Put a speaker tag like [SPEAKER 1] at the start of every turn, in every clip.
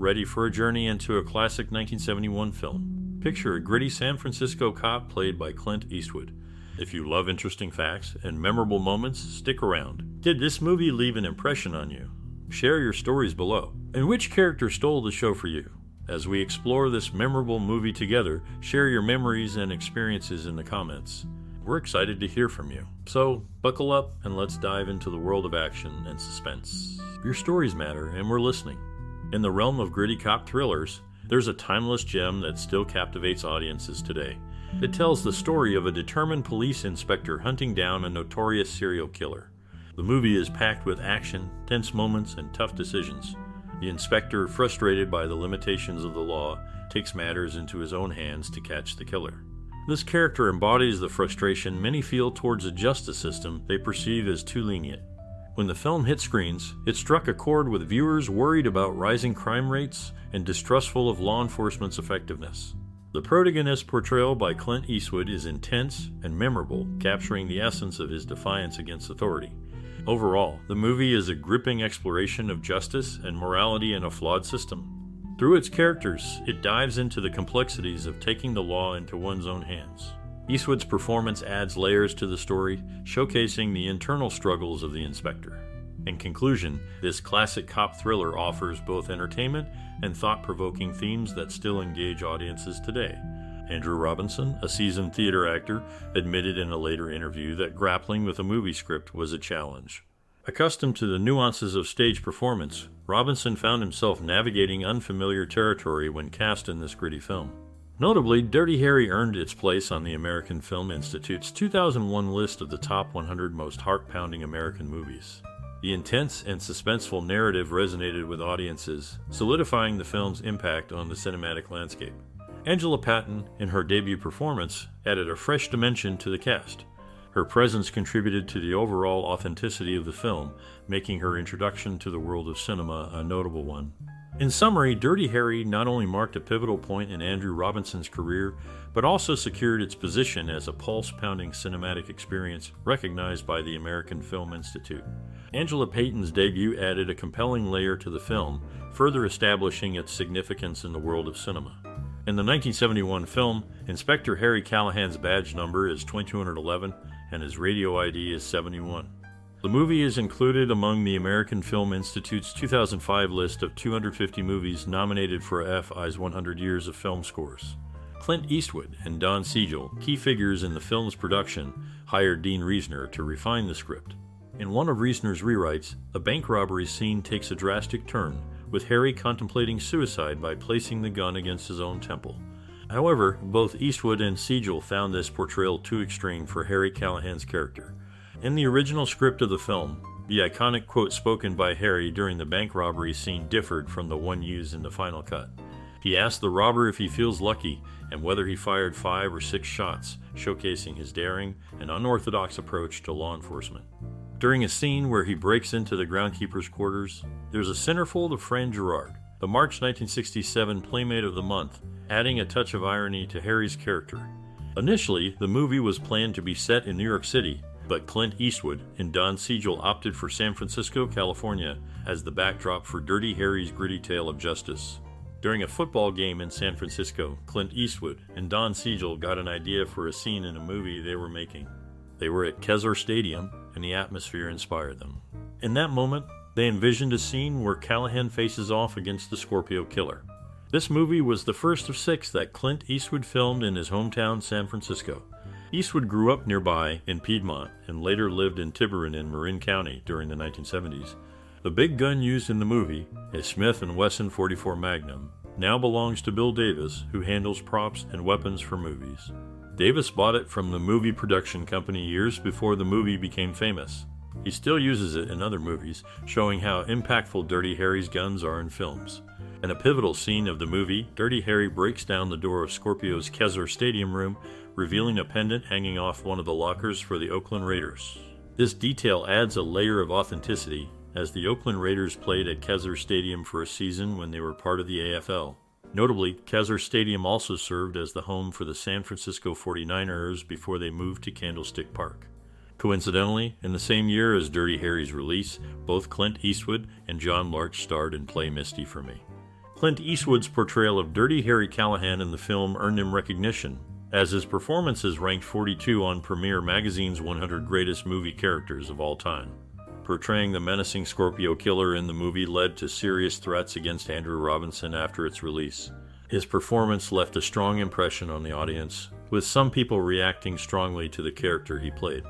[SPEAKER 1] ready for a journey into a classic 1971 film. Picture a gritty San Francisco cop played by Clint Eastwood. If you love interesting facts and memorable moments, stick around. Did this movie leave an impression on you? Share your stories below. And which character stole the show for you? As we explore this memorable movie together, share your memories and experiences in the comments. We're excited to hear from you. So, buckle up and let's dive into the world of action and suspense. Your stories matter, and we're listening. In the realm of gritty cop thrillers, there's a timeless gem that still captivates audiences today. It tells the story of a determined police inspector hunting down a notorious serial killer. The movie is packed with action, tense moments, and tough decisions. The inspector, frustrated by the limitations of the law, takes matters into his own hands to catch the killer. This character embodies the frustration many feel towards a justice system they perceive as too lenient. When the film hit screens, it struck a chord with viewers worried about rising crime rates and distrustful of law enforcement's effectiveness. The protagonist's portrayal by Clint Eastwood is intense and memorable, capturing the essence of his defiance against authority. Overall, the movie is a gripping exploration of justice and morality in a flawed system. Through its characters, it dives into the complexities of taking the law into one's own hands. Eastwood's performance adds layers to the story, showcasing the internal struggles of the inspector. In conclusion, this classic cop thriller offers both entertainment and thought-provoking themes that still engage audiences today. Andrew Robinson, a seasoned theater actor, admitted in a later interview that grappling with a movie script was a challenge. Accustomed to the nuances of stage performance, Robinson found himself navigating unfamiliar territory when cast in this gritty film. Notably, Dirty Harry earned its place on the American Film Institute's 2001 list of the top 100 most heart-pounding American movies. The intense and suspenseful narrative resonated with audiences, solidifying the film's impact on the cinematic landscape. Angela Patton, in her debut performance, added a fresh dimension to the cast. Her presence contributed to the overall authenticity of the film, making her introduction to the world of cinema a notable one. In summary, Dirty Harry not only marked a pivotal point in Andrew Robinson's career, but also secured its position as a pulse-pounding cinematic experience recognized by the American Film Institute. Angela Patton's debut added a compelling layer to the film, further establishing its significance in the world of cinema. In the 1971 film, Inspector Harry Callahan's badge number is 2211 and his radio ID is 71. The movie is included among the American Film Institute's 2005 list of 250 movies nominated for FI's 100 Years of Film Scores. Clint Eastwood and Don Siegel, key figures in the film's production, hired Dean Reisner to refine the script. In one of Reisner's rewrites, a bank robbery scene takes a drastic turn, with Harry contemplating suicide by placing the gun against his own temple. However, both Eastwood and Siegel found this portrayal too extreme for Harry Callahan's character. In the original script of the film, the iconic quote spoken by Harry during the bank robbery scene differed from the one used in the final cut. He asked the robber if he feels lucky and whether he fired 5 or 6 shots, showcasing his daring and unorthodox approach to law enforcement. During a scene where he breaks into the groundskeeper's quarters, there's a centerfold of Fran Gerard, the March 1967 Playmate of the Month, adding a touch of irony to Harry's character. Initially, the movie was planned to be set in New York City, but Clint Eastwood and Don Siegel opted for San Francisco, California, as the backdrop for Dirty Harry's gritty tale of justice. During a football game in San Francisco, Clint Eastwood and Don Siegel got an idea for a scene in a movie they were making. They were at Kezar Stadium, and the atmosphere inspired them. In that moment, they envisioned a scene where Callahan faces off against the Scorpio Killer. This movie was the first of 6 that Clint Eastwood filmed in his hometown, San Francisco. Eastwood grew up nearby in Piedmont and later lived in Tiburon in Marin County during the 1970s. The big gun used in the movie, a Smith & Wesson .44 Magnum, now belongs to Bill Davis, who handles props and weapons for movies. Davis bought it from the movie production company years before the movie became famous. He still uses it in other movies, showing how impactful Dirty Harry's guns are in films. In a pivotal scene of the movie, Dirty Harry breaks down the door of Scorpio's Kezar Stadium room, revealing a pendant hanging off one of the lockers for the Oakland Raiders. This detail adds a layer of authenticity, as the Oakland Raiders played at Kezar Stadium for a season when they were part of the AFL. Notably, Kezar Stadium also served as the home for the San Francisco 49ers before they moved to Candlestick Park. Coincidentally, in the same year as Dirty Harry's release, both Clint Eastwood and John Larch starred in Play Misty for Me. Clint Eastwood's portrayal of Dirty Harry Callahan in the film earned him recognition, as his performance is ranked 42 on Premiere Magazine's 100 Greatest Movie Characters of All Time. Portraying the menacing Scorpio killer in the movie led to serious threats against Andrew Robinson after its release. His performance left a strong impression on the audience, with some people reacting strongly to the character he played.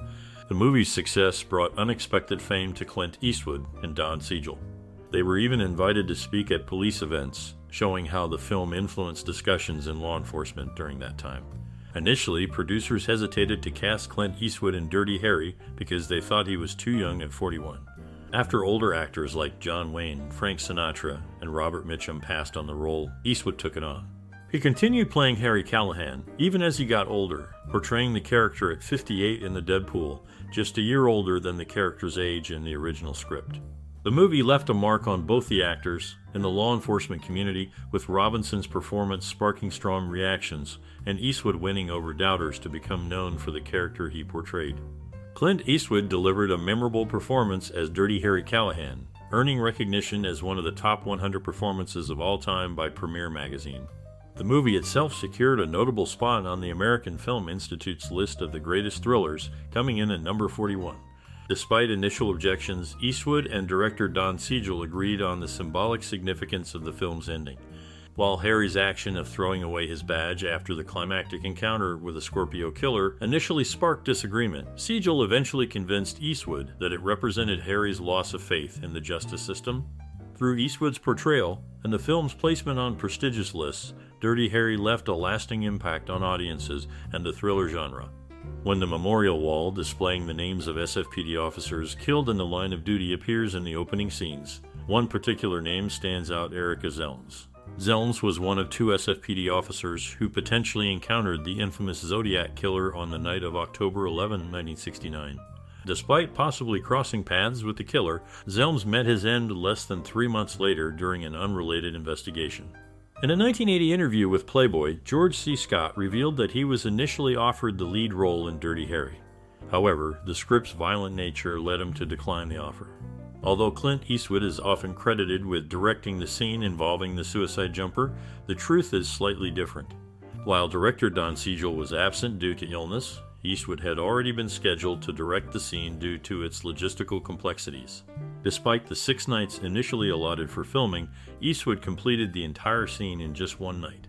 [SPEAKER 1] The movie's success brought unexpected fame to Clint Eastwood and Don Siegel. They were even invited to speak at police events, showing how the film influenced discussions in law enforcement during that time. Initially, producers hesitated to cast Clint Eastwood in Dirty Harry because they thought he was too young at 41. After older actors like John Wayne, Frank Sinatra, and Robert Mitchum passed on the role, Eastwood took it on. He continued playing Harry Callahan, even as he got older, portraying the character at 58 in the Deadpool, just a year older than the character's age in the original script. The movie left a mark on both the actors and the law enforcement community, with Robinson's performance sparking strong reactions and Eastwood winning over doubters to become known for the character he portrayed. Clint Eastwood delivered a memorable performance as Dirty Harry Callahan, earning recognition as one of the top 100 performances of all time by Premiere Magazine. The movie itself secured a notable spot on the American Film Institute's list of the greatest thrillers, coming in at number 41. Despite initial objections, Eastwood and director Don Siegel agreed on the symbolic significance of the film's ending. While Harry's action of throwing away his badge after the climactic encounter with the Scorpio killer initially sparked disagreement, Siegel eventually convinced Eastwood that it represented Harry's loss of faith in the justice system. Through Eastwood's portrayal and the film's placement on prestigious lists, Dirty Harry left a lasting impact on audiences and the thriller genre. When the memorial wall displaying the names of SFPD officers killed in the line of duty appears in the opening scenes, one particular name stands out: Erica Zelms. Zelms was one of 2 SFPD officers who potentially encountered the infamous Zodiac killer on the night of October 11, 1969. Despite possibly crossing paths with the killer, Zelms met his end less than 3 months later during an unrelated investigation. In a 1980 interview with Playboy, George C. Scott revealed that he was initially offered the lead role in Dirty Harry. However, the script's violent nature led him to decline the offer. Although Clint Eastwood is often credited with directing the scene involving the suicide jumper, the truth is slightly different. While director Don Siegel was absent due to illness, Eastwood had already been scheduled to direct the scene due to its logistical complexities. Despite the 6 nights initially allotted for filming, Eastwood completed the entire scene in just 1 night.